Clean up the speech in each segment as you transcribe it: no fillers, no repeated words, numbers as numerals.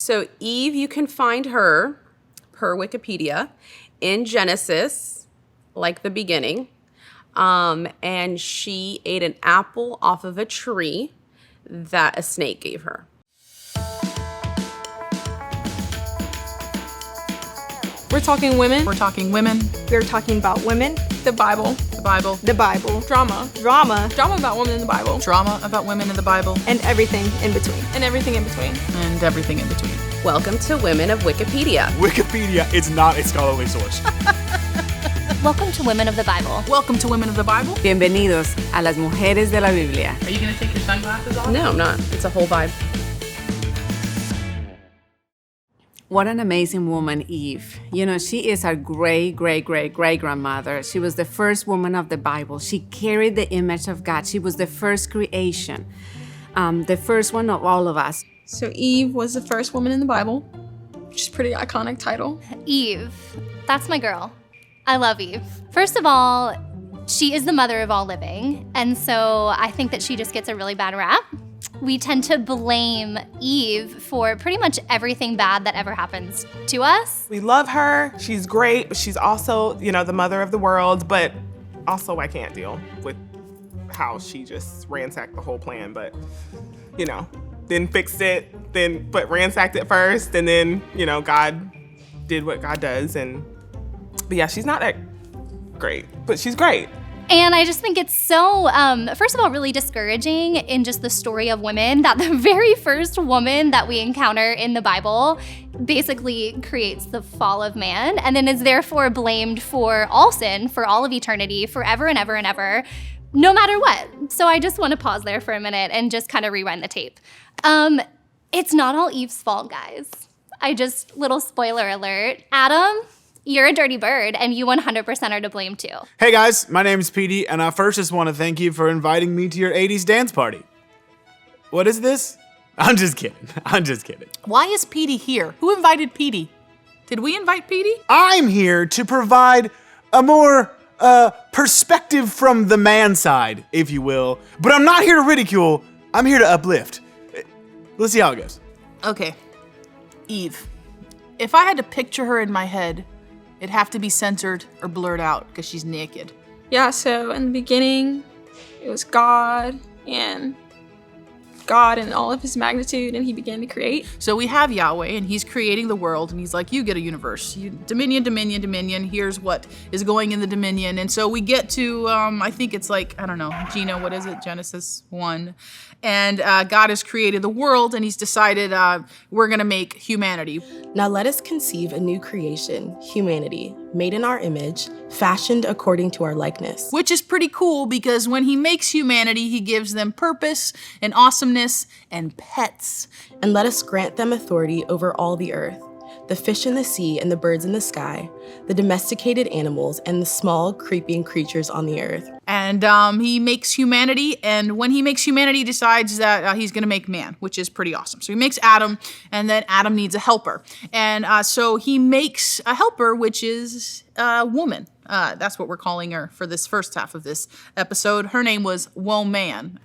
So Eve, you can find her, per Wikipedia, in Genesis, like the beginning. And she ate an apple off of a tree that a snake gave her. We're talking women. We're talking women. We're talking about women, The Bible. The Bible. the Bible, Drama. drama, Drama about women in the Bible. Drama about women in the Bible. and everything in between. And everything in between. And everything in between. Welcome to Women of Wikipedia. Wikipedia is not a scholarly source. Welcome to Women of the Bible. Welcome to Women of the Bible. Bienvenidos a las mujeres de la Biblia. Are you going to take your sunglasses off? No, I'm not. It's a whole vibe. What an amazing woman, Eve. You know, she is our great-great-great-great-grandmother. She was the first woman of the Bible. She carried the image of God. She was the first creation, the first one of all of us. So Eve was the first woman in the Bible, which is a pretty iconic title. Eve. That's my girl. I love Eve. First of all, she is the mother of all living. And so I think that she just gets a really bad rap. We tend to blame Eve for pretty much everything bad that ever happens to us. We love her. She's great, but she's also, the mother of the world. But also, I can't deal with how she just ransacked the whole plan. But, then fixed it, but ransacked it first. And then, God did what God does. But yeah, she's not that great, but she's great. And I just think it's so, first of all, really discouraging in just the story of women that the very first woman that we encounter in the Bible basically creates the fall of man and then is therefore blamed for all sin for all of eternity, forever and ever and ever, no matter what. So I just want to pause there for a minute and just kind of rewind the tape. It's not all Eve's fault, guys. Little spoiler alert, Adam, you're a dirty bird, and you 100% are to blame too. Hey guys, my name's Petey, and I first just want to thank you for inviting me to your 80s dance party. What is this? I'm just kidding. Why is Petey here? Who invited Petey? Did we invite Petey? I'm here to provide a more perspective from the man side, if you will. But I'm not here to ridicule, I'm here to uplift. Let's see how it goes. Okay. Eve. If I had to picture her in my head, it'd have to be censored or blurred out because she's naked. Yeah, so in the beginning, it was God in all of his magnitude, and he began to create. So we have Yahweh, and he's creating the world, and he's like, you get a universe. Dominion, dominion, dominion. Here's what is going in the dominion. And so we get to, I think it's like, I don't know, Gina, what is it? Genesis 1. And God has created the world, and he's decided we're going to make humanity. Now let us conceive a new creation, humanity, made in our image, fashioned according to our likeness. Which is pretty cool because when he makes humanity, he gives them purpose and awesomeness and pets. And let us grant them authority over all the earth, the fish in the sea and the birds in the sky, the domesticated animals and the small creeping creatures on the earth. And he makes humanity, and when he makes humanity, he decides that he's going to make man, which is pretty awesome. So he makes Adam, and then Adam needs a helper. And so he makes a helper, which is a woman. That's what we're calling her for this first half of this episode. Her name was Woman.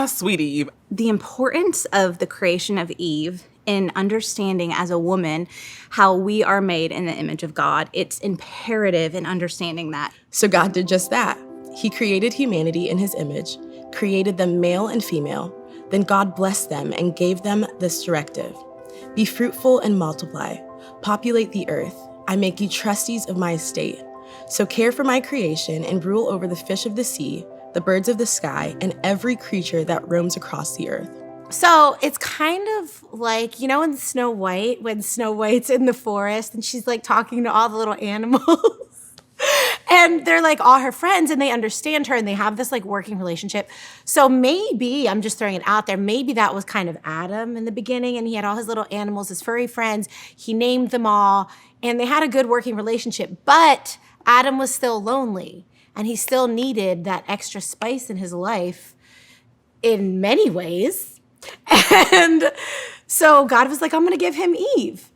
Sweet Eve. The importance of the creation of Eve in understanding as a woman how we are made in the image of God. It's imperative in understanding that. So God did just that. He created humanity in his image, created them male and female. Then God blessed them and gave them this directive: be fruitful and multiply, populate the earth. I make you trustees of my estate. So care for my creation and rule over the fish of the sea, the birds of the sky, and every creature that roams across the earth. So it's kind of like, in Snow White, when Snow White's in the forest and she's like talking to all the little animals. And they're like all her friends and they understand her and they have this like working relationship. So maybe, I'm just throwing it out there, maybe that was kind of Adam in the beginning and he had all his little animals, his furry friends. He named them all and they had a good working relationship. But Adam was still lonely and he still needed that extra spice in his life in many ways. And so God was like, I'm going to give him Eve.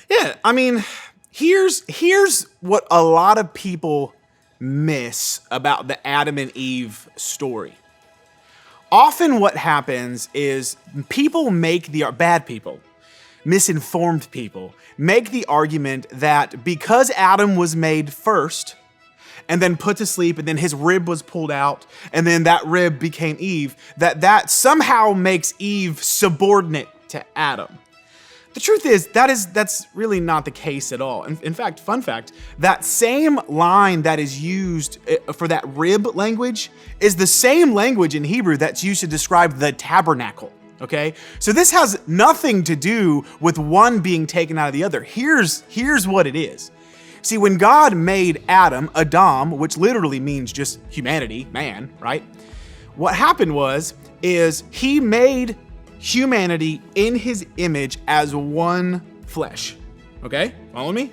Yeah, I mean, here's what a lot of people miss about the Adam and Eve story. often what happens is bad people, misinformed people, make the argument that because Adam was made first and then put to sleep and then his rib was pulled out and then that rib became Eve, that somehow makes Eve subordinate to Adam. The truth is, that's really not the case at all. In fact, fun fact, that same line that is used for that rib language is the same language in Hebrew that's used to describe the tabernacle, okay? So this has nothing to do with one being taken out of the other. Here's what it is. See, when God made Adam, which literally means just humanity, man, right? What happened is he made humanity in his image as one flesh. Okay? Follow me?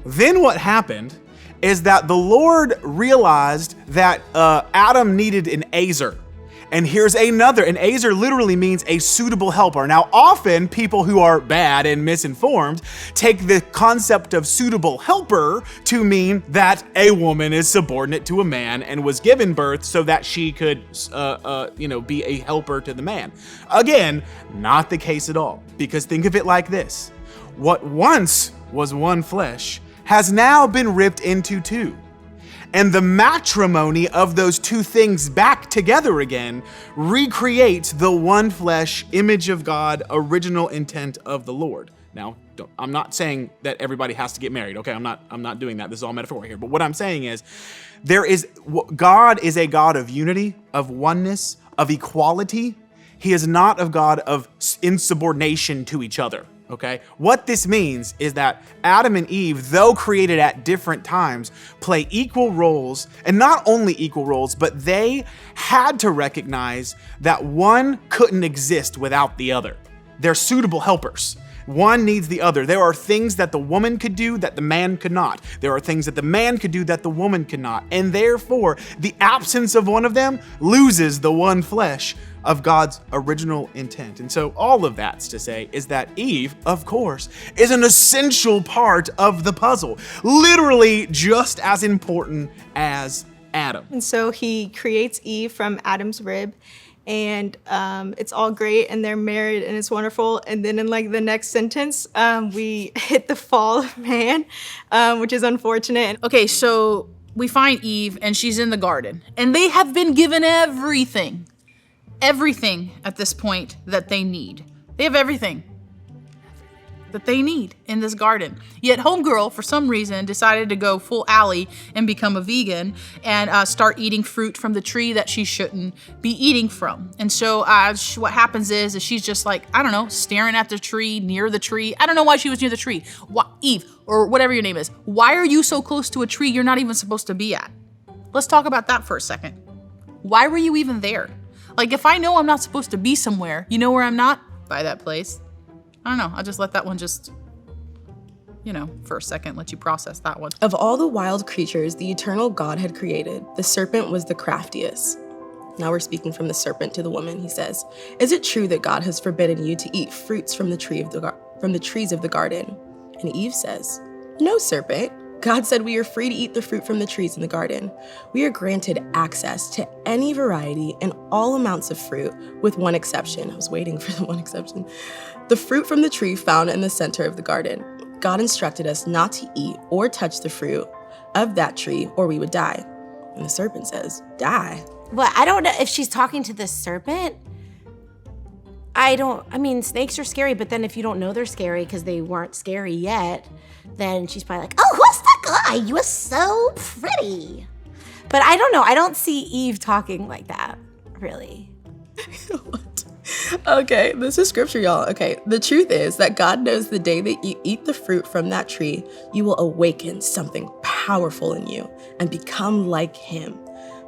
Then what happened is that the Lord realized that Adam needed an Azer. And here's another. An Azer literally means a suitable helper. Now, often people who are bad and misinformed take the concept of suitable helper to mean that a woman is subordinate to a man and was given birth so that she could, be a helper to the man. Again, not the case at all. Because think of it like this. What once was one flesh has now been ripped into two. And the matrimony of those two things back together again recreates the one flesh image of God, original intent of the Lord. Now, I'm not saying that everybody has to get married, okay? I'm not doing that. This is all metaphor here. But what I'm saying is, God is a God of unity, of oneness, of equality. He is not a God of insubordination to each other. Okay? What this means is that Adam and Eve, though created at different times, play equal roles, and not only equal roles, but they had to recognize that one couldn't exist without the other. They're suitable helpers. One needs the other. There are things that the woman could do that the man could not. There are things that the man could do that the woman could not. And therefore, the absence of one of them loses the one flesh of God's original intent. And so all of that's to say is that Eve, of course, is an essential part of the puzzle, literally just as important as Adam. And so he creates Eve from Adam's rib, and it's all great, and they're married, and it's wonderful. And then in like the next sentence, we hit the fall of man, which is unfortunate. Okay, so we find Eve and she's in the garden, and they have been given everything at this point that they need. They have everything that they need in this garden. Yet homegirl, for some reason, decided to go full alley and become a vegan and start eating fruit from the tree that she shouldn't be eating from. And so what happens is she's just like, I don't know, staring at the tree, near the tree. I don't know why she was near the tree. Eve, or whatever your name is, why are you so close to a tree you're not even supposed to be at? Let's talk about that for a second. Why were you even there? Like, if I know I'm not supposed to be somewhere, you know where I'm not? By that place. I don't know. I'll just let that one for a second, let you process that one. Of all the wild creatures the eternal God had created, the serpent was the craftiest. Now we're speaking from the serpent to the woman. He says, "Is it true that God has forbidden you to eat fruits from the trees of the garden?" And Eve says, "No, serpent. God said we are free to eat the fruit from the trees in the garden. We are granted access to any variety and all amounts of fruit, with one exception." I was waiting for the one exception. "The fruit from the tree found in the center of the garden. God instructed us not to eat or touch the fruit of that tree, or we would die." And the serpent says, "Die?" Well, I don't know if she's talking to the serpent. Snakes are scary, but then if you don't know they're scary because they weren't scary yet, then she's probably like, "Oh, who's that guy? You are so pretty." But I don't know. I don't see Eve talking like that, really. What? Okay, this is scripture, y'all. Okay, the truth is that God knows the day that you eat the fruit from that tree, you will awaken something powerful in you and become like him,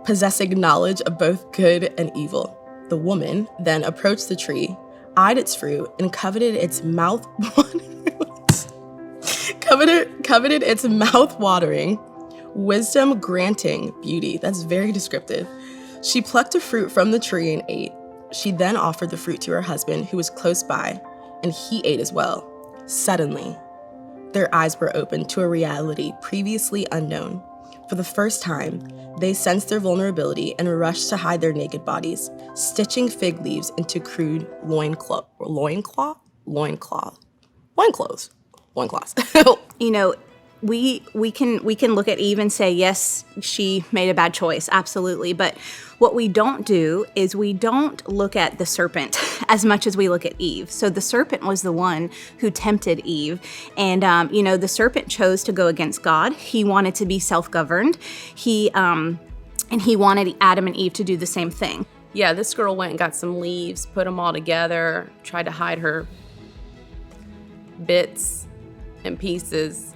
possessing knowledge of both good and evil. The woman then approached the tree, eyed its fruit, and coveted its mouth-watering, wisdom-granting beauty. That's very descriptive. She plucked a fruit from the tree and ate. She then offered the fruit to her husband, who was close by, and he ate as well. Suddenly, their eyes were opened to a reality previously unknown. For the first time, they sense their vulnerability and rush to hide their naked bodies, stitching fig leaves into crude loincloths. You know, we can look at Eve and say, yes, she made a bad choice, absolutely. But what we don't do is we don't look at the serpent as much as we look at Eve. So the serpent was the one who tempted Eve. And, the serpent chose to go against God. He wanted to be self-governed. And he wanted Adam and Eve to do the same thing. Yeah, this girl went and got some leaves, put them all together, tried to hide her bits and pieces,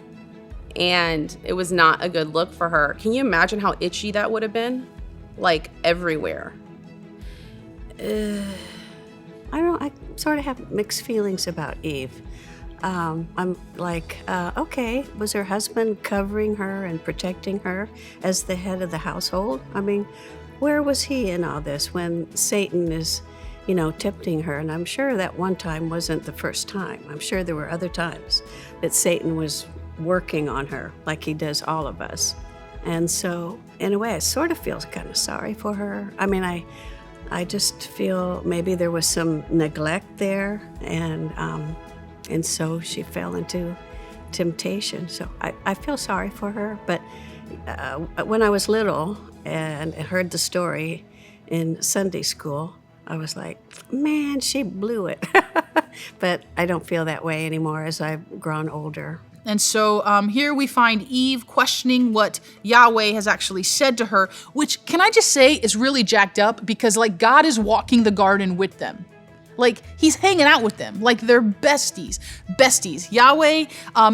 and it was not a good look for her. Can you imagine how itchy that would have been? Like everywhere. I sort of have mixed feelings about Eve. I'm like, okay, was her husband covering her and protecting her as the head of the household? I mean, where was he in all this when Satan is, tempting her? And I'm sure that one time wasn't the first time. I'm sure there were other times that Satan was working on her like he does all of us. And so, in a way, I sort of feel kind of sorry for her. I mean, I just feel maybe there was some neglect there, and so she fell into temptation. So I feel sorry for her. But when I was little and heard the story in Sunday school, I was like, man, she blew it. But I don't feel that way anymore as I've grown older. And so here we find Eve questioning what Yahweh has actually said to her, which, can I just say, is really jacked up because, God is walking the garden with them. He's hanging out with them. They're besties. Besties. Yahweh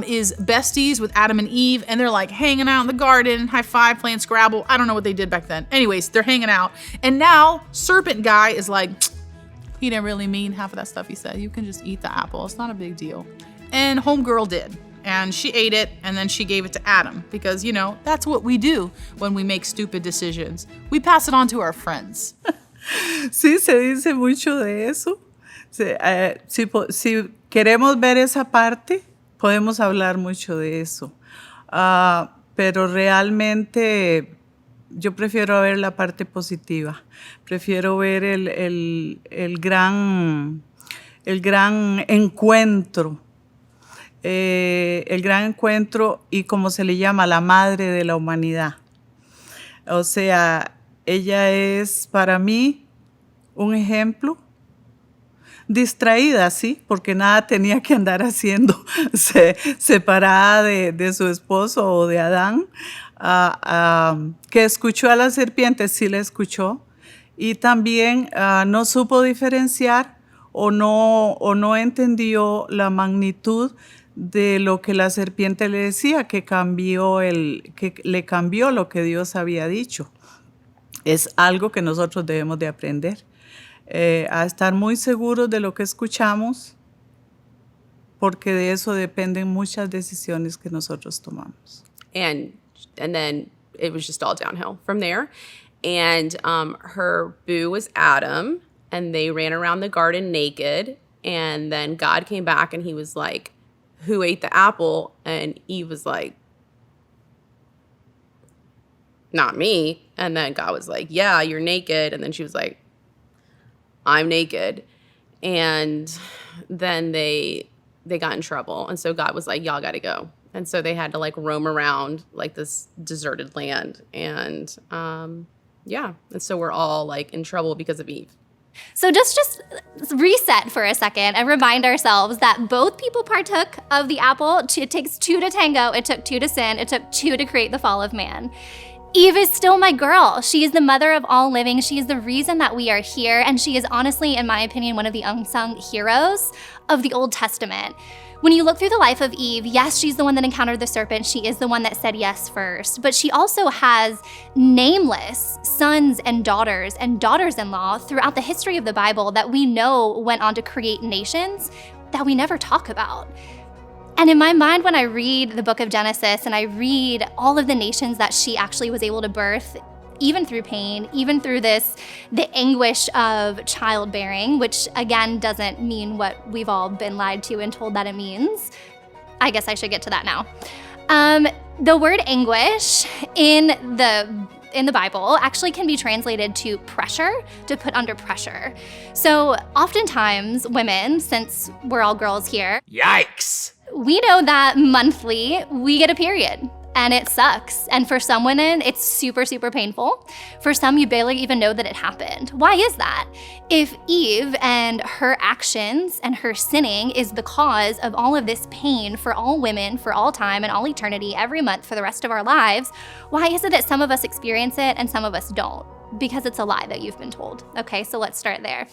is besties with Adam and Eve, and they're, hanging out in the garden, high five, playing Scrabble. I don't know what they did back then. Anyways, they're hanging out. And now, serpent guy is he didn't really mean half of that stuff he said. You can just eat the apple. It's not a big deal. And homegirl did. And she ate it, and then she gave it to Adam because, that's what we do when we make stupid decisions. We pass it on to our friends. Sí, se dice mucho de eso. Si queremos ver esa parte, podemos hablar mucho de eso. Pero realmente yo prefiero ver la parte positiva. Prefiero ver el gran encuentro. El gran encuentro y como se le llama, la madre de la humanidad. O sea, ella es para mí un ejemplo, distraída, sí, porque nada tenía que andar haciendo, separada de su esposo o de Adán, que escuchó a la serpiente, sí la escuchó, y también no supo diferenciar o no entendió la magnitud de lo que la serpiente le decía, que le cambió lo que Dios había dicho. Es algo que nosotros debemos de aprender, a estar muy seguros de lo que escuchamos, porque de eso dependen muchas decisiones que nosotros tomamos. And then it was just all downhill from there. And her boo was Adam, and they ran around the garden naked. And then God came back and he was like, who ate the apple? And Eve was like, not me. And then God was like, yeah, you're naked. And then she was like, I'm naked. And then they got in trouble. And so God was like, y'all got to go. And so they had to roam around this deserted land. And and so we're all in trouble because of Eve. So just reset for a second and remind ourselves that both people partook of the apple. It takes two to tango. It took two to sin. It took two to create the fall of man. Eve is still my girl. She is the mother of all living. She is the reason that we are here. And she is honestly, in my opinion, one of the unsung heroes of the Old Testament. When you look through the life of Eve, yes, she's the one that encountered the serpent. She is the one that said yes first. But she also has nameless sons and daughters-in-law throughout the history of the Bible that we know went on to create nations that we never talk about. And in my mind, when I read the book of Genesis and I read all of the nations that she actually was able to birth, even through pain, even through the anguish of childbearing, which again doesn't mean what we've all been lied to and told that it means. I guess I should get to that now. The word anguish in the Bible actually can be translated to pressure, to put under pressure. So oftentimes women, since we're all girls here, Yikes. we know that monthly we get a period. And it sucks. And for some women, it's super, super painful. For some, you barely even know that it happened. Why is that? If Eve and her actions and her sinning is the cause of all of this pain for all women, for all time and all eternity, every month for the rest of our lives, why is it that some of us experience it and some of us don't? Because it's a lie that you've been told. Okay, so let's start there.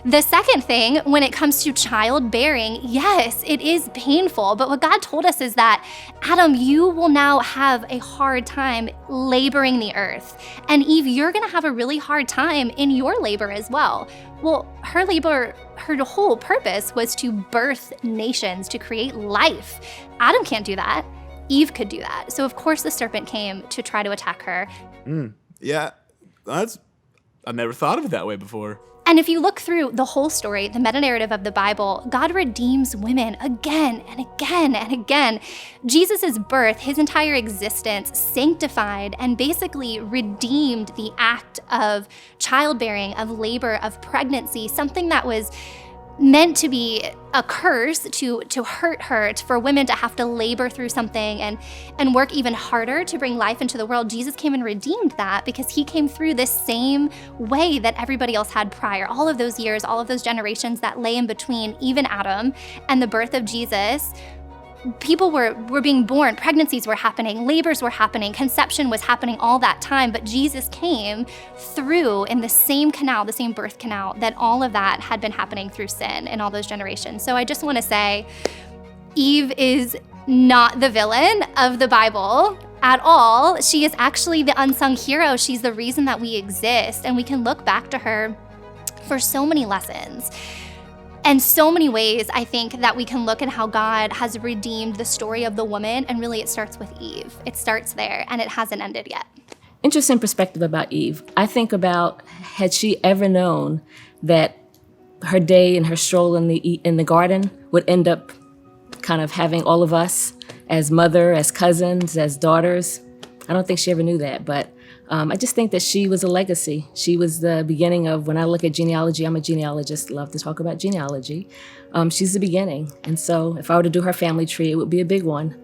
The second thing, when it comes to childbearing, yes, it is painful, but what God told us is that, Adam, you will now have a hard time laboring the earth. And Eve, you're gonna have a really hard time in your labor as well. Well, her labor, her whole purpose was to birth nations, to create life. Adam can't do that. Eve could do that. So of course the serpent came to try to attack her. Yeah, I never thought of it that way before. And if you look through the whole story, the meta-narrative of the Bible, God redeems women again and again and again. Jesus' birth, his entire existence, sanctified and basically redeemed the act of childbearing, of labor, of pregnancy, something that was meant to be a curse, to hurt her, for women to have to labor through something and work even harder to bring life into the world. Jesus came and redeemed that because he came through this same way that everybody else had prior. All of those years, all of those generations that lay in between even Adam and the birth of Jesus, people were being born, pregnancies were happening, labors were happening, conception was happening all that time, but Jesus came through in the same canal, the same birth canal, that all of that had been happening through sin in all those generations. So I just want to say, Eve is not the villain of the Bible at all. She is actually the unsung hero. She's the reason that we exist, and we can look back to her for so many lessons. And so many ways, I think, that we can look at how God has redeemed the story of the woman, and really it starts with Eve. It starts there, and it hasn't ended yet. Interesting perspective about Eve. I think about, had she ever known that her day and her stroll in the garden would end up kind of having all of us as mother, as cousins, as daughters? I don't think she ever knew that, but I just think that she was a legacy. She was the beginning of, when I look at genealogy, I'm a genealogist, love to talk about genealogy. She's the beginning. And so if I were to do her family tree, it would be a big one.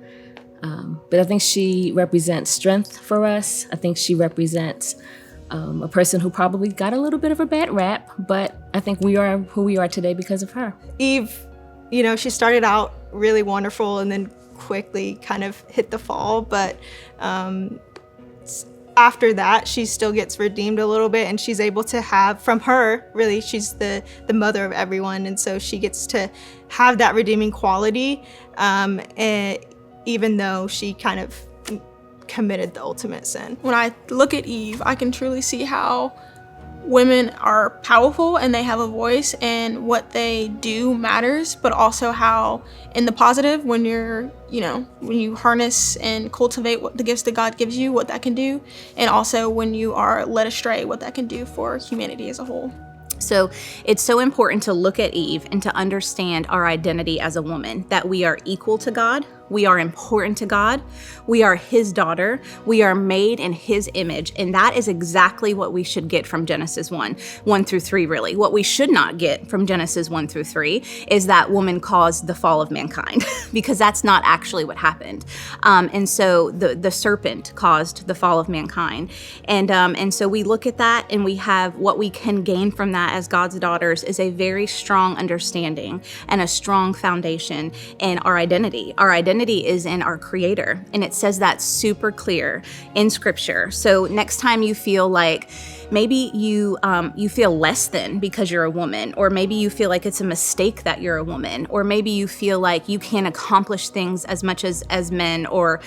But I think she represents strength for us. I think she represents a person who probably got a little bit of a bad rap, but I think we are who we are today because of her. Eve, she started out really wonderful and then quickly kind of hit the fall, but after that, she still gets redeemed a little bit, and she's able to have, from her, really, she's the mother of everyone, and so she gets to have that redeeming quality, and even though she kind of committed the ultimate sin. When I look at Eve, I can truly see how women are powerful and they have a voice, and what they do matters, but also how in the positive, when when you harness and cultivate what the gifts that God gives you, what that can do, and also when you are led astray, what that can do for humanity as a whole. So it's so important to look at Eve and to understand our identity as a woman, that we are equal to God, we are important to God, we are his daughter, we are made in his image, and that is exactly what we should get from Genesis 1 through 3, really. What we should not get from Genesis 1 through 3 is that woman caused the fall of mankind, because that's not actually what happened. And so the serpent caused the fall of mankind. And so we look at that, and we have what we can gain from that as God's daughters is a very strong understanding and a strong foundation in our identity. Our identity is in our Creator, and it says that super clear in Scripture. So next time you feel like maybe you feel less than because you're a woman, or maybe you feel like it's a mistake that you're a woman, or maybe you feel like you can't accomplish things as much as men, or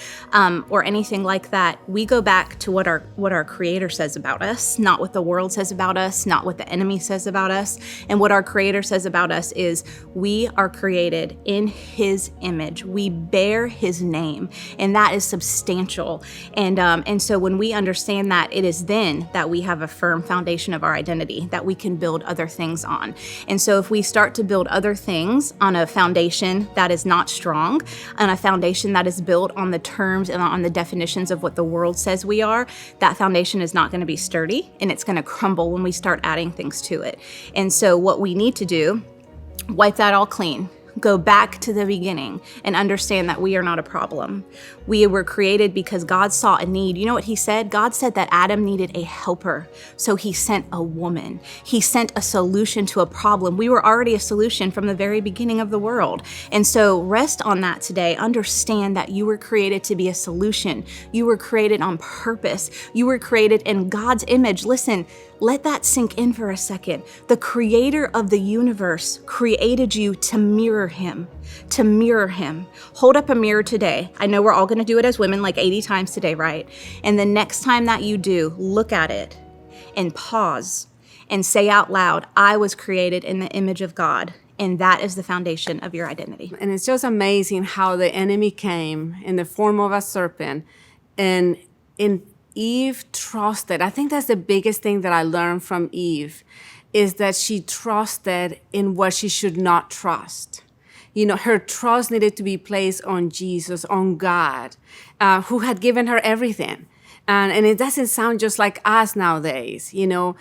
anything like that, we go back to what our Creator says about us, not what the world says about us, not what the enemy says about us. And what our Creator says about us is we are created in his image. We bear his name, and that is substantial. And so when we understand that, it is then that we have a a firm foundation of our identity that we can build other things on. And so if we start to build other things on a foundation that is not strong, on a foundation that is built on the terms and on the definitions of what the world says we are, that foundation is not going to be sturdy, and it's going to crumble when we start adding things to it. And so what we need to do, wipe that all clean. Go back to the beginning and understand that we are not a problem. We were created because God saw a need. You know what he said? God said that Adam needed a helper, so he sent a woman. He sent a solution to a problem. We were already a solution from the very beginning of the world. And so rest on that today. Understand that you were created to be a solution. You were created on purpose. You were created in God's image. Listen, let that sink in for a second. The creator of the universe created you to mirror him, to mirror him. Hold up a mirror today. I know we're all going to do it as women like 80 times today, right? And the next time that you do, look at it and pause and say out loud, I was created in the image of God. And that is the foundation of your identity. And it's just amazing how the enemy came in the form of a serpent, and Eve trusted. I think that's the biggest thing that I learned from Eve, is that she trusted in what she should not trust. You know, her trust needed to be placed on Jesus, on God, who had given her everything. And it doesn't sound just like us nowadays. You know,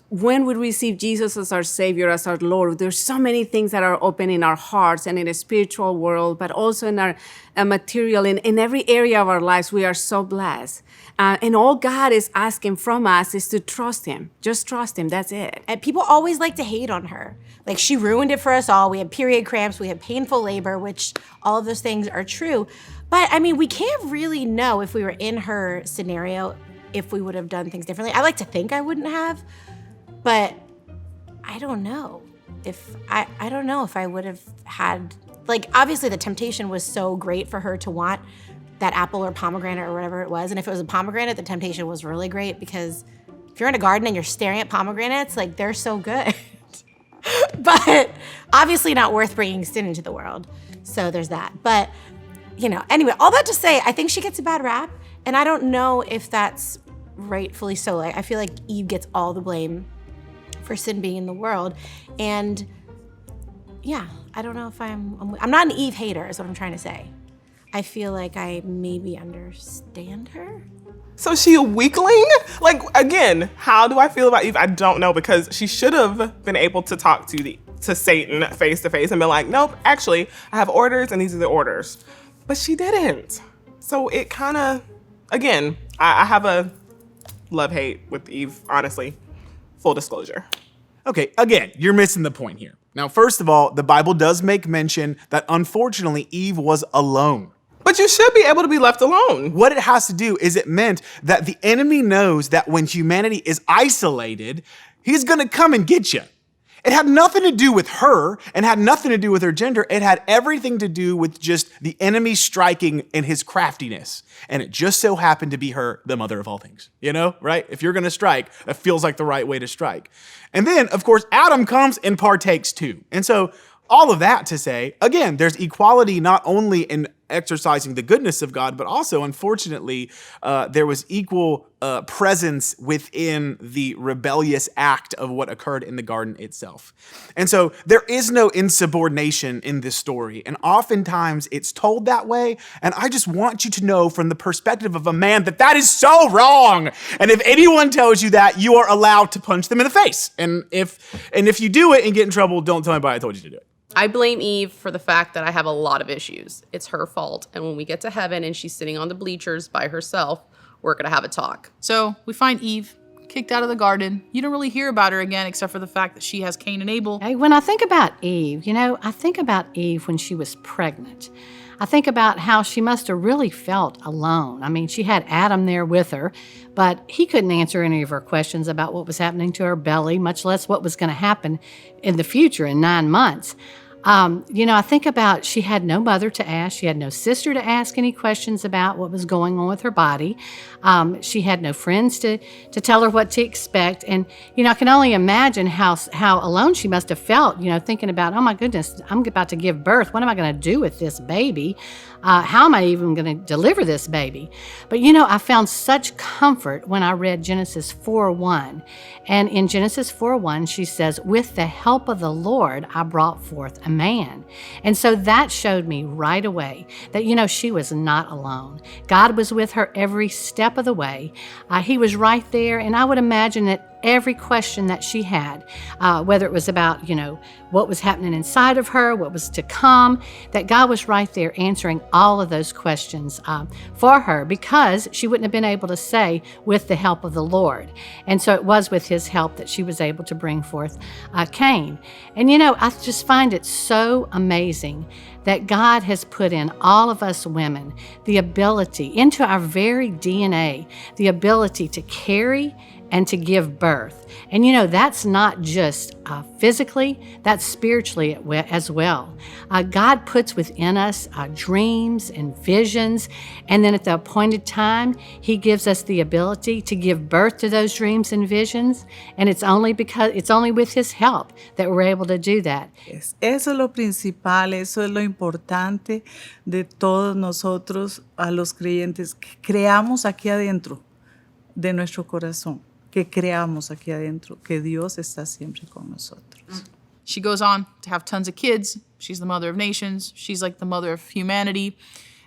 when we receive Jesus as our Savior, as our Lord, there's so many things that are open in our hearts and in the spiritual world, but also in our material, in every area of our lives. We are so blessed. And all God is asking from us is to trust him. Just trust him. That's it. And people always like to hate on her. Like, she ruined it for us all. We had period cramps. We had painful labor, which all of those things are true. But I mean, we can't really know if we were in her scenario, if we would have done things differently. I like to think I wouldn't have, but I don't know if I don't know if I would have had, like, obviously the temptation was so great for her to want that apple or pomegranate or whatever it was. And if it was a pomegranate, the temptation was really great, because if you're in a garden and you're staring at pomegranates, like, they're so good. But obviously not worth bringing sin into the world. So there's that. But, you know, anyway, all that to say, I think she gets a bad rap, and I don't know if that's rightfully so. Like, I feel like Eve gets all the blame for sin being in the world. And yeah, I don't know if I'm not an Eve hater is what I'm trying to say. I feel like I maybe understand her. So is she a weakling? Like, again, how do I feel about Eve? I don't know, because she should have been able to talk to Satan face to face and be like, nope, actually, I have orders and these are the orders. But she didn't. So it kind of, again, I have a love-hate with Eve, honestly. Full disclosure. Okay, again, you're missing the point here. Now, first of all, the Bible does make mention that unfortunately Eve was alone. But you should be able to be left alone. What it has to do is it meant that the enemy knows that when humanity is isolated, he's going to come and get you. It had nothing to do with her and had nothing to do with her gender. It had everything to do with just the enemy striking in his craftiness. And it just so happened to be her, the mother of all things. You know, right? If you're going to strike, that feels like the right way to strike. And then, of course, Adam comes and partakes too. And so all of that to say, again, there's equality not only in exercising the goodness of God, but also, unfortunately, there was equal presence within the rebellious act of what occurred in the garden itself. And so there is no insubordination in this story. And oftentimes it's told that way. And I just want you to know from the perspective of a man that that is so wrong. And if anyone tells you that, you are allowed to punch them in the face. And if you do it and get in trouble, don't tell anybody I told you to do it. I blame Eve for the fact that I have a lot of issues. It's her fault. And when we get to heaven and she's sitting on the bleachers by herself, we're going to have a talk. So we find Eve kicked out of the garden. You don't really hear about her again, except for the fact that she has Cain and Abel. Hey, when I think about Eve, I think about Eve when she was pregnant. I think about how she must have really felt alone. I mean, she had Adam there with her, but he couldn't answer any of her questions about what was happening to her belly, much less what was going to happen in the future in 9 months. I think about she had no mother to ask. She had no sister to ask any questions about what was going on with her body. She had no friends to tell her what to expect. And, I can only imagine how alone she must have felt, thinking about, oh my goodness, I'm about to give birth. What am I going to do with this baby? How am I even going to deliver this baby? But, I found such comfort when I read Genesis 4:1. And in Genesis 4:1, she says, with the help of the Lord, I brought forth a man. And so that showed me right away that, she was not alone. God was with her every step of the way. He was right there. And I would imagine that every question that she had, whether it was about, what was happening inside of her, what was to come, that God was right there answering all of those questions for her, because she wouldn't have been able to say, with the help of the Lord. And so it was with his help that she was able to bring forth Cain. And, I just find it so amazing that God has put in all of us women the ability, into our very DNA, the ability to carry and to give birth. And that's not just physically, that's spiritually as well. God puts within us dreams and visions, and then at the appointed time, he gives us the ability to give birth to those dreams and visions, and it's only with his help that we're able to do that. Eso es lo principal, eso es lo importante de todos nosotros, a los creyentes, que creamos aquí adentro de nuestro corazón. Que creamos aquí adentro, que Dios está siempre con nosotros. She goes on to have tons of kids. She's the mother of nations. She's like the mother of humanity.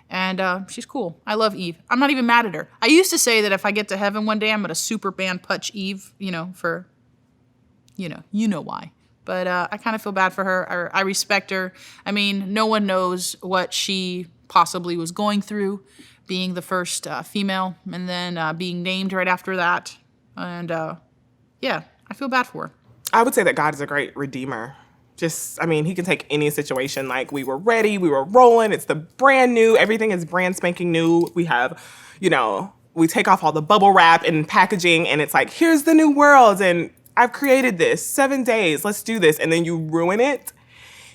And she's cool. I love Eve. I'm not even mad at her. I used to say that if I get to heaven one day, I'm going to super band punch Eve, for, you know why. But I kind of feel bad for her. I respect her. I mean, no one knows what she possibly was going through, being the first female and then being named right after that. And I feel bad for her. I would say that God is a great redeemer. He can take any situation. Like, we were ready, we were rolling, it's the brand new, everything is brand spanking new. We have, we take off all the bubble wrap and packaging, and it's like, here's the new world, and I've created this, 7 days, let's do this, and then you ruin it.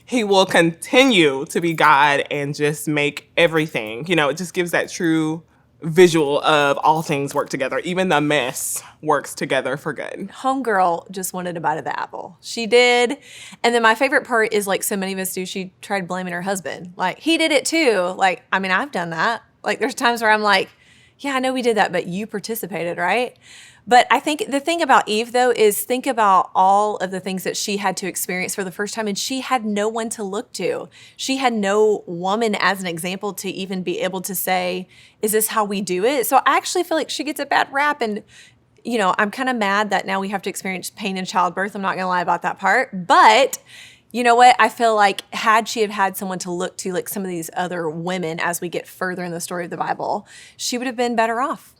He will continue to be God and just make everything, it just gives that true visual of all things work together. Even the mess works together for good. Homegirl just wanted a bite of the apple. She did. And then my favorite part is, like so many of us do, she tried blaming her husband. Like, he did it too. Like, I've done that. Like, there's times where I'm like, yeah, I know we did that, but you participated, right? But I think the thing about Eve, though, is think about all of the things that she had to experience for the first time, and she had no one to look to. She had no woman as an example to even be able to say, is this how we do it? So I actually feel like she gets a bad rap, and I'm kind of mad that now we have to experience pain in childbirth. I'm not going to lie about that part. But you know what? I feel like had she have had someone to look to, like some of these other women as we get further in the story of the Bible, she would have been better off.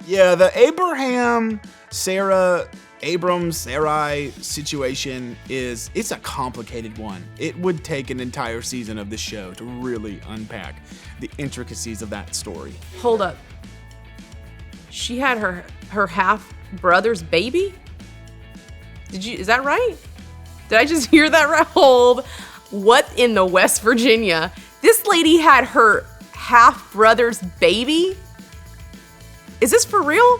Yeah, the Abraham, Sarah, Abram, Sarai situation it's a complicated one. It would take an entire season of this show to really unpack the intricacies of that story. Hold up. She had her half brother's baby? Is that right? Did I just hear that right? Hold. What in the West Virginia? This lady had her half brother's baby? Is this for real?